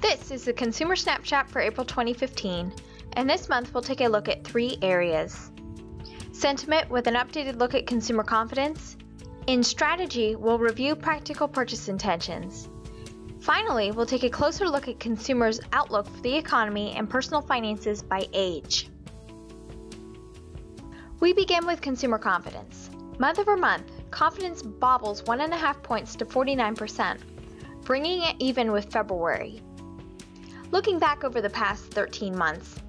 This is the Consumer Snapshot for April 2015, and this month we'll take a look at 3 areas. Sentiment with an updated look at consumer confidence. In strategy, we'll review practical purchase intentions. Finally, we'll take a closer look at consumers' outlook for the economy and personal finances by age. We begin with consumer confidence. Month over month, confidence bobbles 1.5 points to 49%, bringing it even with February. Looking back over the past 13 months,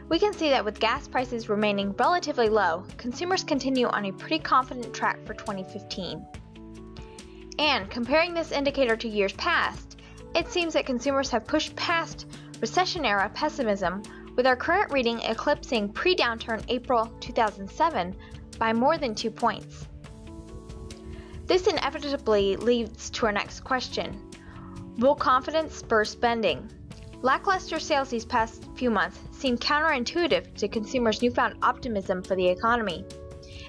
we can see that with gas prices remaining relatively low, consumers continue on a pretty confident track for 2015. And comparing this indicator to years past, it seems that consumers have pushed past recession-era pessimism, with our current reading eclipsing pre-downturn April 2007 by more than 2 points. This inevitably leads to our next question. Will confidence spur spending? Lackluster sales these past few months seem counterintuitive to consumers' newfound optimism for the economy.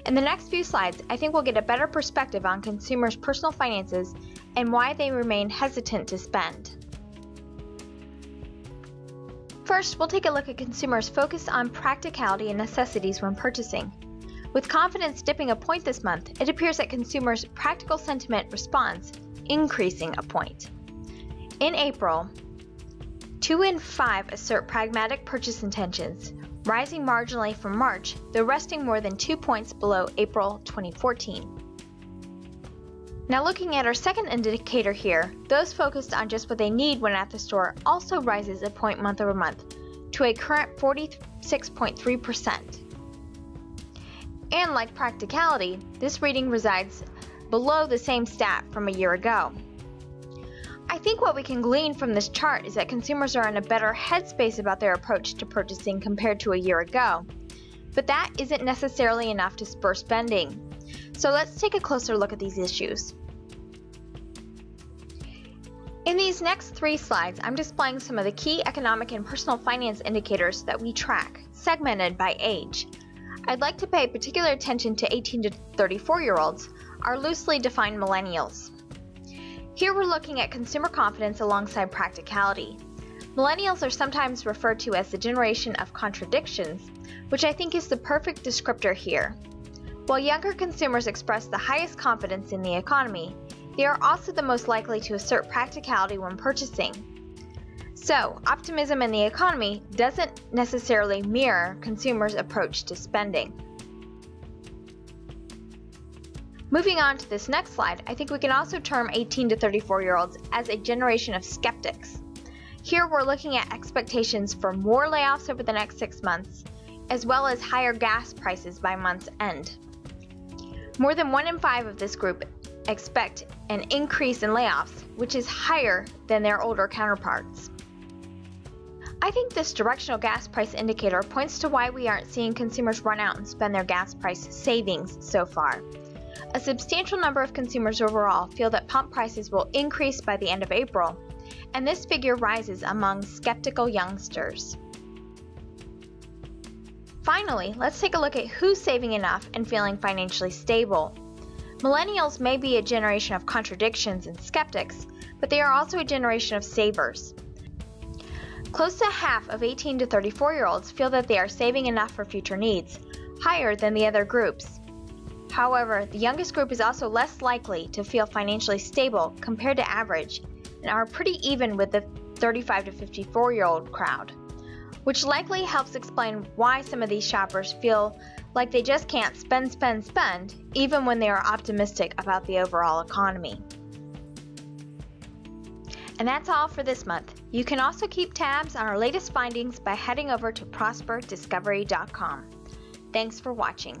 In the next few slides, I think we'll get a better perspective on consumers' personal finances and why they remain hesitant to spend. First, we'll take a look at consumers' focus on practicality and necessities when purchasing. With confidence dipping a point this month, it appears that consumers' practical sentiment responds, increasing a point. In April, 2 in 5 assert pragmatic purchase intentions, rising marginally from March, though resting more than 2 points below April 2014. Now looking at our second indicator here, those focused on just what they need when at the store also rises a point month over month to a current 46.3%. And like practicality, this reading resides below the same stat from a year ago. I think what we can glean from this chart is that consumers are in a better headspace about their approach to purchasing compared to a year ago. But that isn't necessarily enough to spur spending. So let's take a closer look at these issues. In these next 3 slides, I'm displaying some of the key economic and personal finance indicators that we track, segmented by age. I'd like to pay particular attention to 18 to 34-year-olds, our loosely defined millennials. Here we're looking at consumer confidence alongside practicality. Millennials are sometimes referred to as the generation of contradictions, which I think is the perfect descriptor here. While younger consumers express the highest confidence in the economy, they are also the most likely to assert practicality when purchasing. So, optimism in the economy doesn't necessarily mirror consumers' approach to spending. Moving on to this next slide, I think we can also term 18 to 34-year-olds as a generation of skeptics. Here we're looking at expectations for more layoffs over the next 6 months, as well as higher gas prices by month's end. More than 1 in 5 of this group expect an increase in layoffs, which is higher than their older counterparts. I think this directional gas price indicator points to why we aren't seeing consumers run out and spend their gas price savings so far. A substantial number of consumers overall feel that pump prices will increase by the end of April, and this figure rises among skeptical youngsters. Finally, let's take a look at who's saving enough and feeling financially stable. Millennials may be a generation of contradictions and skeptics, but they are also a generation of savers. Close to half of 18 to 34-year-olds feel that they are saving enough for future needs, higher than the other groups. However, the youngest group is also less likely to feel financially stable compared to average, and are pretty even with the 35 to 54-year-old crowd, which likely helps explain why some of these shoppers feel like they just can't spend, even when they are optimistic about the overall economy. And that's all for this month. You can also keep tabs on our latest findings by heading over to prosperdiscovery.com. Thanks for watching.